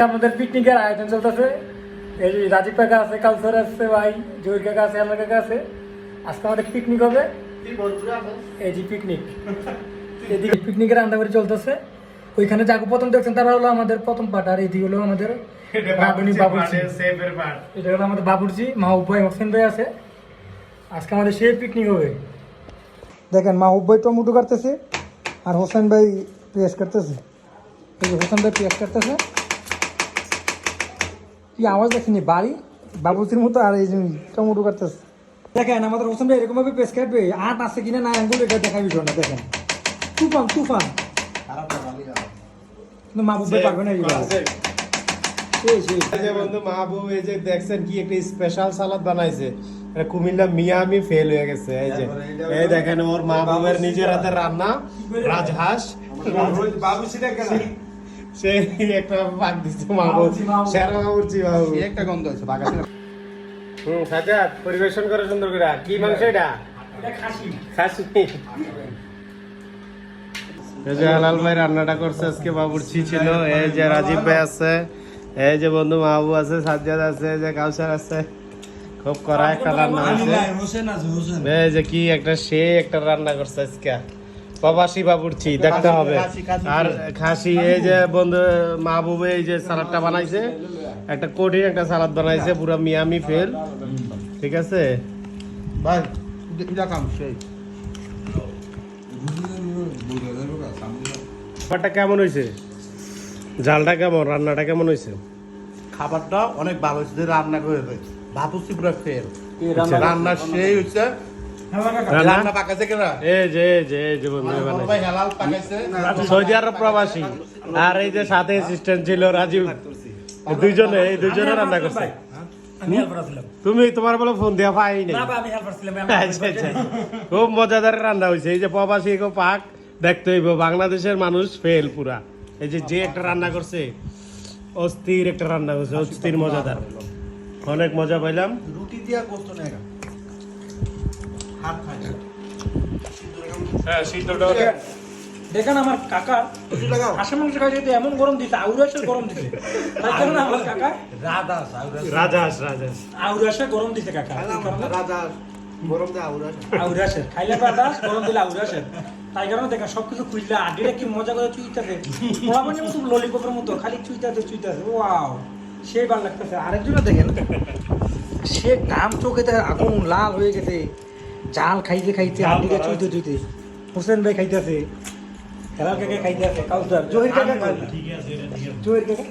আমাদের পিকনিকের আয়োজন চলতেছে। এই রাজীব কাকা আছে, কালচার আছে, ভাই জহির কাকা আছে, আল্লাহ কাকা আছে। আজকে আমাদের পিকনিক হবে। এই যে পিকনিক, এদিকে পিকনিকের আন্ডাবাড়ি চলতেছে। ওইখানে যাকে প্রথম দেখছেন তারা হলো আমাদের প্রথম পার্ট, আর এইদিকে হলো আমাদের বাবুর্চি। এটা হলো আমাদের বাবুর্চি, মাহবুব ভাই, হোসেন ভাই আছে। আজকে আমাদের সেই পিকনিক হবে। দেখেন মাহবুব ভাই টমেটো কাটতেছে আর হোসেন ভাই পেঁয়াজ কাটতেছে। এই যে হোসেন ভাই পেঁয়াজ কাটতেছে, কি আওয়াজ দেখেনি বাড়ি বাবুর্চির মতো। আর এই যে টমেটো কাটতেছে। দেখেন আমাদের হোসেন ভাই এরকম ভাবে পেঁয়াজ কাটবে, আট আছে কিনা না আঙ্গুল এটা দেখা বিষয় না। দেখেন তুফান তুফান, কিন্তু মাহবুব ভাই পারবে না। বন্ধু মাহবুব এই যে দেখছেন কি একটা স্পেশাল সালাদ বানাইছে, কুমিল্লা মিয়ামি ফেল হয়ে গেছে। এই যে এই দেখেন ওর মাহবুবের নিজের হাতের রান্না রাজহাঁস, সে একটা পাক দিচ্ছে মাহবুব, সেরা বাবুর্চি বাবু একটা গন্ধ আছে বাগাতে। সাজাদ পরিবেশন করে সুন্দর করে। কি মাংস এটা? খাসি। খাসি। এই যে হালাল ভাই রান্নাটা করছে আজকে, বাবুর্চি ছিল। এই যে রাজীব ভাই আছে, এই যে বন্ধু মাহবুব আছে, সাজ্জাদ আছে, এই যে কাউসার আছে। খুব কড়া একটা রান্না আছে। এই যে কি একটা সে একটা রান্না করছে আজকে প্রবাসী বাবুর্চি, দেখতে হবে। আর খাসি, এই যে বন্ধু মাহবুব এই যে সালাদটা বানাইছে, একটা কঠিন একটা সালাদ বানাইছে, পুরো মিয়ামি ফেল। ঠিক আছে ভাই, খাবারটা কেমন হয়েছে? ঝালটা কেমন? রান্নাটা কেমন হয়েছে? খাবারটা অনেক ভালো হয়েছে, রান্না করে ভাবুছি পুরো ফেল। রান্না সেই হচ্ছে, রান্না পাকাইছে কেনা এই যে বন্ধু ভাই হালাল পাকাইছে, সৌদি আরব প্রবাসী। আর এই যে সাথে অ্যাসিস্ট্যান্ট ছিল রাজীব, এই দুইজনে রান্না করছে। তুমি তোমার বলে ফোন দেওয়া পাই নাই। আচ্ছা আচ্ছা, খুব মজাদার রান্না হয়েছে। এই যে প্রবাসী পাক দেখতে হইব, বাংলাদেশের মানুষ ফেল পুরা। এই যে একটা রান্না করছে, অস্থির একটা রান্না করছে, অস্থির মজাদার, অনেক মজা পাইলাম। রুটি দিয়া গোস্ত নেই হাত খাই। হ্যাঁ সিদ্ধটা দেখেন আমার কাকা হাঁসের মাংস খাই যেতে এমন গরম দিচ্ছে, আউরাসের গরম দিচ্ছে। তাই কারণে আমার কাকা রাজহাঁস আউরাসের গরম দিচ্ছে কাকা। আউরাসের খাইলে রাজহাঁস, গরম দিলে আউরাসের। তাই কারণে দেখেন সবকিছু খুললে আডিটা কি মজা করে চুইতাছে, পোলাপানের মতো ললিপপের মতো খালি চুইতাছে। ওয়াও, সেই ভালো লাগতেছে। আরেকজনে দেখেন সে কাম চোখেতে আগুন লাল হয়ে গেছে, জাল খাইতে খাইতে আডিটা চুইতে। হোসেন ভাই খাইতেছে, হেলাল কাকা খাইতেছে, কাউসার, জহির কাকা, জহির কাকা